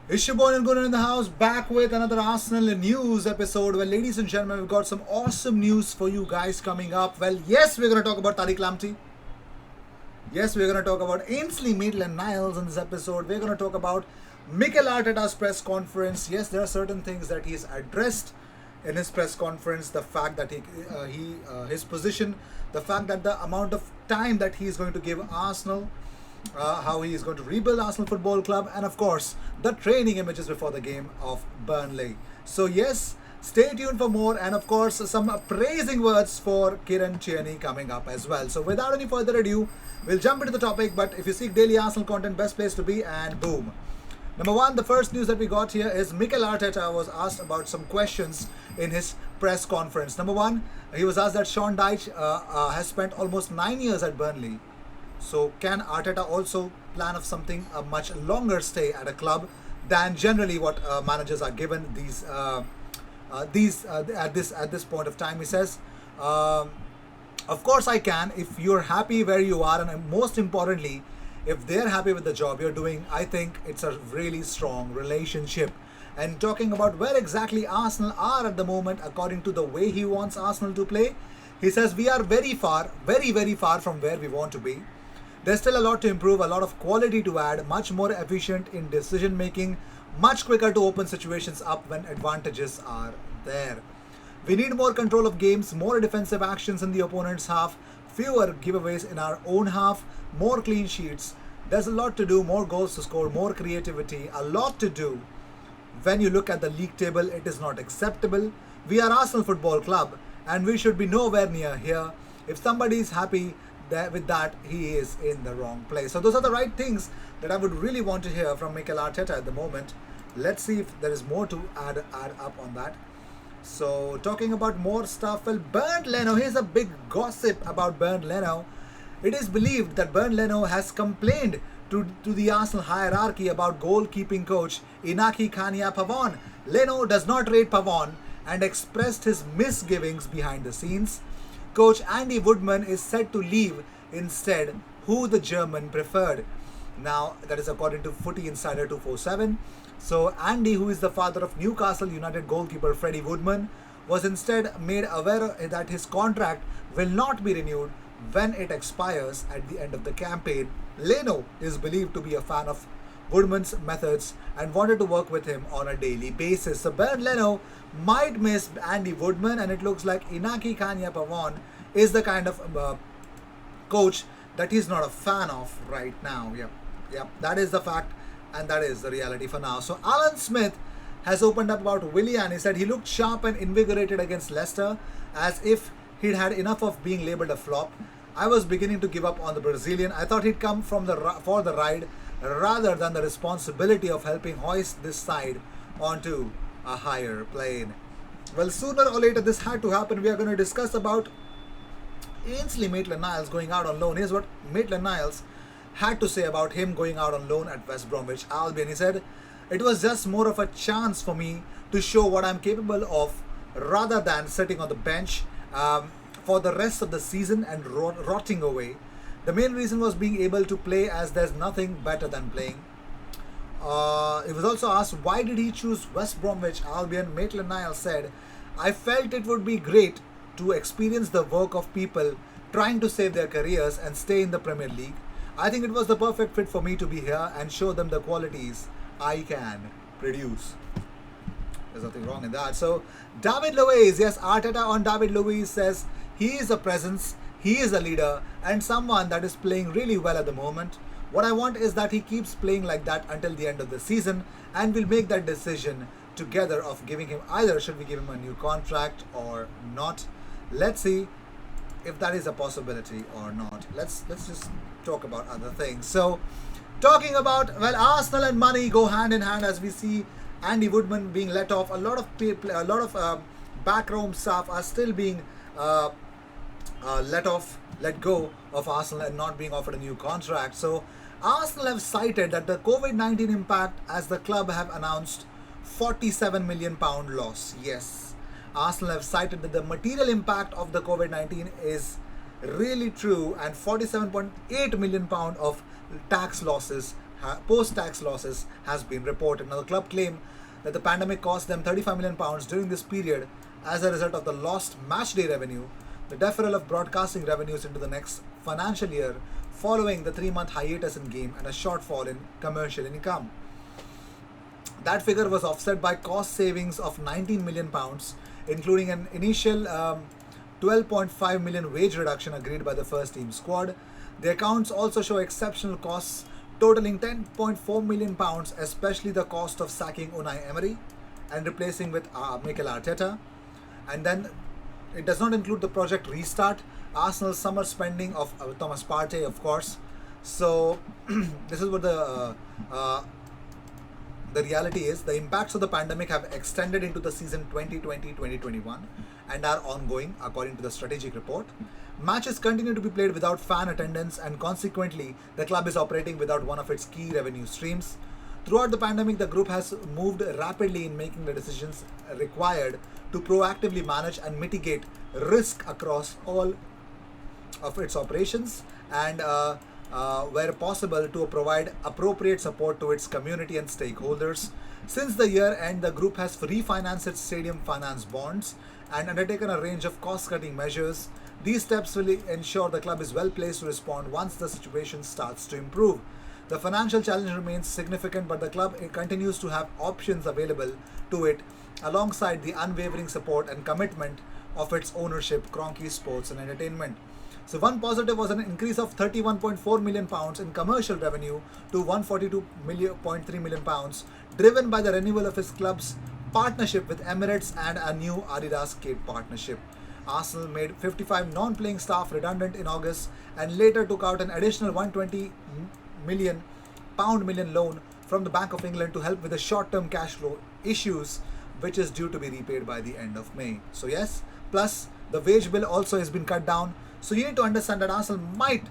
Ishibon and Gunnar in the house, back with another Arsenal news episode. Well, ladies and gentlemen, we've got some awesome news for you guys coming up. Well, yes, we're going to talk about Tariq Lamptey. Yes, we're going to talk about Ainsley MaitlandNiles in this episode. We're going to talk about Mikel Arteta's press conference. Yes, there are certain things that he's addressed in his press conference. The fact that his position, the fact that the amount of time that he is going to give Arsenal, how he is going to rebuild Arsenal Football Club, and of course, the training images before the game of Burnley. So, yes, stay tuned for more, and of course, some praising words for Kieran Tierney coming up as well. So, without any further ado, we'll jump into the topic. But if you seek daily Arsenal content, best place to be, and boom. Number one, the first news that we got here is Mikel Arteta was asked about some questions in his press conference. Number one, he was asked that Sean Dyche has spent almost 9 years at Burnley. So can Arteta also plan of something a much longer stay at a club than generally what managers are given at this point of time? He says, "Of course I can if you're happy where you are, and most importantly, if they're happy with the job you're doing. I think it's a really strong relationship." And talking about where exactly Arsenal are at the moment, according to the way he wants Arsenal to play, he says we are very far, very, very far from where we want to be. There's still a lot to improve, a lot of quality to add, much more efficient in decision making, much quicker to open situations up when advantages are there. We need more control of games, more defensive actions in the opponent's half, fewer giveaways in our own half, more clean sheets. There's a lot to do, more goals to score, more creativity, a lot to do. When you look at the league table, it is not acceptable. We are Arsenal Football Club and we should be nowhere near here. If somebody is happy with that, he is in the wrong place. So those are the right things that I would really want to hear from Mikel Arteta at the moment. Let's see if there is more to add up on that. So talking about more stuff, well, Bernd Leno, here's a big gossip about Bernd Leno. It is believed that Bernd Leno has complained to the Arsenal hierarchy about goalkeeping coach Inaki Kanya Pavon. Leno does not rate Pavon and expressed his misgivings behind the scenes. Coach Andy Woodman is said to leave instead, who the German preferred. Now, that is according to Footy Insider 247. So, Andy, who is the father of Newcastle United goalkeeper Freddie Woodman, was instead made aware that his contract will not be renewed when it expires at the end of the campaign. Leno is believed to be a fan of Woodman's methods and wanted to work with him on a daily basis. So Bernd Leno might miss Andy Woodman, and it looks like Inaki Kanya Pavon is the kind of coach that he's not a fan of right now. Yep, that is the fact, and that is the reality for now. So Alan Smith has opened up about Willian. He said he looked sharp and invigorated against Leicester, as if he'd had enough of being labelled a flop. I was beginning to give up on the Brazilian. I thought he'd come for the ride rather than the responsibility of helping hoist this side onto a higher plane. Well, sooner or later this had to happen. We are going to discuss about Ainsley Maitland-Niles going out on loan. Here's what Maitland-Niles had to say about him going out on loan at West Bromwich Albion. He said, "It was just more of a chance for me to show what I'm capable of rather than sitting on the bench for the rest of the season and rotting away. The main reason was being able to play, as there's nothing better than playing." He was also asked why did he choose West Bromwich Albion. Maitland-Niles said, "I felt it would be great to experience the work of people trying to save their careers and stay in the Premier League. I think it was the perfect fit for me to be here and show them the qualities I can produce." There's nothing wrong in that. So David Luiz, yes, Arteta on David Luiz says he is a presence, he is a leader, and someone that is playing really well at the moment. What I want is that he keeps playing like that until the end of the season, and we'll make that decision together of giving him, either should we give him a new contract or not. Let's see if that is a possibility or not. Let's just talk about other things. So talking about, well, Arsenal and money go hand in hand, as we see Andy Woodman being let off. A lot of people, a lot of backroom staff are still being let go of Arsenal and not being offered a new contract. So Arsenal have cited that the COVID-19 impact, as the club have announced £47 million loss. Yes, Arsenal have cited that the material impact of the COVID-19 is really true, and £47.8 million of tax losses post-tax losses has been reported. Now, the club claim that the pandemic cost them £35 million during this period as a result of the lost matchday revenue, the deferral of broadcasting revenues into the next financial year following the 3-month hiatus in game, and a shortfall in commercial income. That figure was offset by cost savings of £19 million, including an initial 12.5 million wage reduction agreed by the first team squad. The accounts also show exceptional costs totaling £10.4 million, especially the cost of sacking Unai Emery and replacing with Mikel Arteta. And then it does not include the project restart, Arsenal's summer spending of Thomas Partey, of course. So this is what the reality is. The impacts of the pandemic have extended into the season 2020-2021 and are ongoing, according to the strategic report. Matches continue to be played without fan attendance, and consequently, the club is operating without one of its key revenue streams. Throughout the pandemic, the group has moved rapidly in making the decisions required to proactively manage and mitigate risk across all of its operations, and where possible, to provide appropriate support to its community and stakeholders. Since the year end, the group has refinanced its stadium finance bonds and undertaken a range of cost-cutting measures. These steps will ensure the club is well placed to respond once the situation starts to improve. The financial challenge remains significant, but the club continues to have options available to it alongside the unwavering support and commitment of its ownership, Kroenke Sports and Entertainment. So one positive was an increase of £31.4 million in commercial revenue to £142.3 million, driven by the renewal of his club's partnership with Emirates and a new Adidas kit partnership. Arsenal made 55 non-playing staff redundant in August and later took out an additional £120 million loan from the Bank of England to help with the short-term cash flow issues, which is due to be repaid by the end of May. So yes, plus the wage bill also has been cut down. So you need to understand that Arsenal might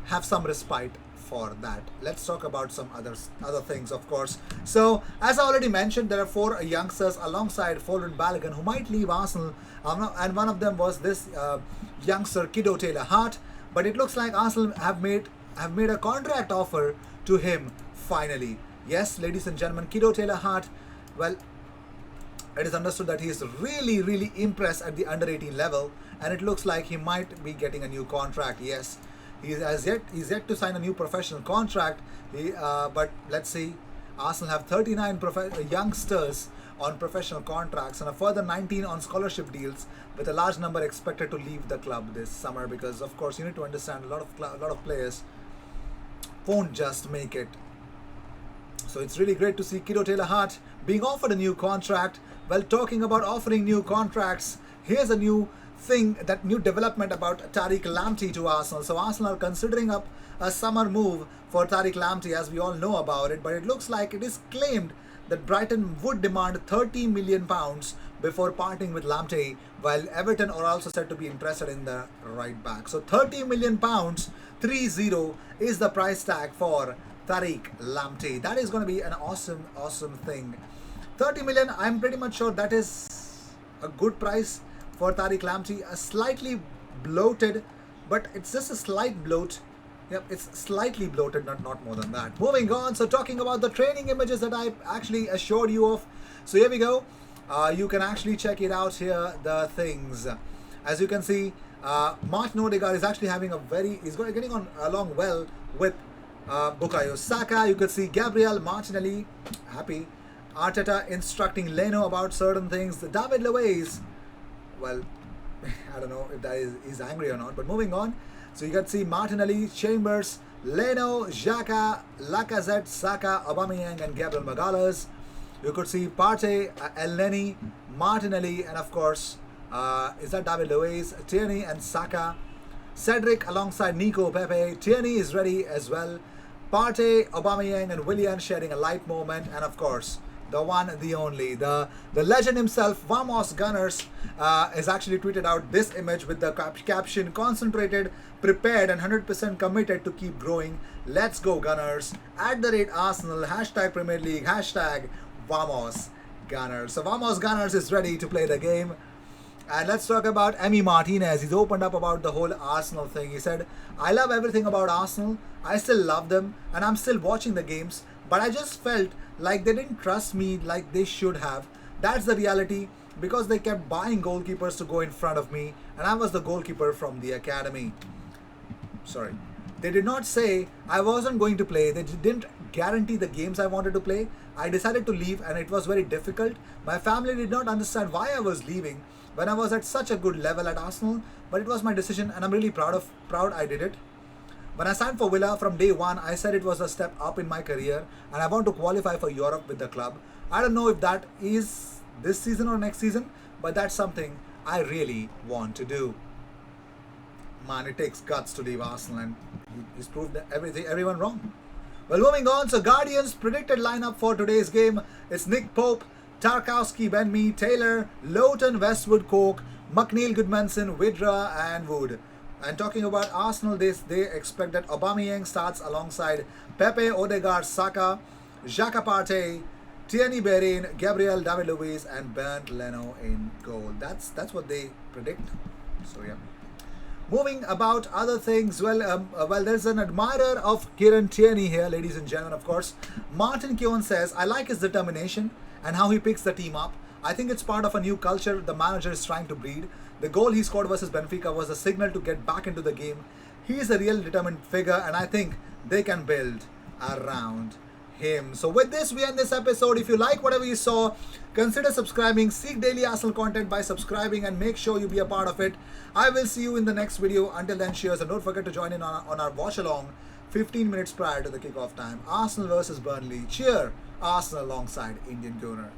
have some respite for that. Let's talk about some other things, of course. So as I already mentioned, there are 4 youngsters alongside Foden Balogun who might leave Arsenal, and one of them was this youngster Kiddo Taylor-Hart. But it looks like Arsenal have made a contract offer to him finally. Yes, ladies and gentlemen, Kiddo Taylor-Hart, well, it is understood that he is really impressed at the under-18 level, and it looks like he might be getting a new contract. Yes, he's yet to sign a new professional contract. But let's see. Arsenal have 39 youngsters on professional contracts and a further 19 on scholarship deals, with a large number expected to leave the club this summer, because of course you need to understand a lot of players won't just make it. So it's really great to see Kiddo Taylor-Hart being offered a new contract. Well, talking about offering new contracts, here's a new development about Tariq Lamptey to Arsenal. So Arsenal are considering up a summer move for Tariq Lamptey, as we all know about it, but it looks like it is claimed that Brighton would demand £30 million before parting with Lamptey, while Everton are also said to be interested in the right back. So £30 million, 30, is the price tag for Tariq Lamptey. That is going to be an awesome thing. 30 million, I'm pretty much sure that is a good price for Tariq Lamptey. A slightly bloated, but it's just a slight bloat. Yep, it's slightly bloated, not more than that. Moving on, so talking about the training images that I actually assured you of. So here we go. You can actually check it out here, the things. As you can see, Martin Odegaard is actually having he's getting on along well with Bukayo Saka. You could see Gabriel Martinelli happy. Arteta instructing Leno about certain things. David Luiz, well, I don't know if he's angry or not, but moving on. So you can see Martinelli, Chambers, Leno, Xhaka, Lacazette, Saka, Aubameyang and Gabriel Magalhaes. You could see Partey, Elneny, Martinelli, and of course, is that David Luiz, Tierney and Saka. Cedric alongside Nico Pepe. Tierney is ready as well. Partey, Aubameyang and Willian sharing a light moment, and of course, the one, the only, the legend himself, Vamos Gunners, has actually tweeted out this image with the caption, "Concentrated, prepared and 100% committed to keep growing. Let's go Gunners. @Arsenal, #Premier League, #Vamos Gunners." So Vamos Gunners is ready to play the game. And let's talk about Emi Martinez. He's opened up about the whole Arsenal thing. He said, I love everything about Arsenal. I still love them and I'm still watching the games. But I just felt like they didn't trust me like they should have. That's the reality because they kept buying goalkeepers to go in front of me and I was the goalkeeper from the academy. Sorry. They did not say I wasn't going to play. They didn't guarantee the games I wanted to play. I decided to leave and it was very difficult. My family did not understand why I was leaving when I was at such a good level at Arsenal, but it was my decision and I'm really proud I did it. When I signed for Villa from day one, I said it was a step up in my career and I want to qualify for Europe with the club. I don't know if that is this season or next season, but that's something I really want to do. Man, it takes guts to leave Arsenal and he's proved everyone wrong. Well, moving on, so Guardians predicted lineup for today's game. It's Nick Pope, Tarkowski, Ben-Mee, Taylor, Lowton, Westwood, Coke, McNeil, Goodmanson, Widra and Wood. And talking about Arsenal, they expect that Aubameyang starts alongside Pepe, Odegaard, Saka, Xhaka Partey, Tierney, Bellerin, Gabriel, David Luiz and Bernd Leno in goal. That's what they predict. So yeah. Moving about other things, well, there's an admirer of Kieran Tierney here, ladies and gentlemen, of course. Martin Keown says, I like his determination and how he picks the team up. I think it's part of a new culture the manager is trying to breed. The goal he scored versus Benfica was a signal to get back into the game. He is a real determined figure and I think they can build around him. So with this, we end this episode. If you like whatever you saw, consider subscribing. Seek daily Arsenal content by subscribing and make sure you be a part of it. I will see you in the next video. Until then, cheers and don't forget to join in on our watch along 15 minutes prior to the kickoff time. Arsenal versus Burnley. Cheer Arsenal alongside Indian Gunner.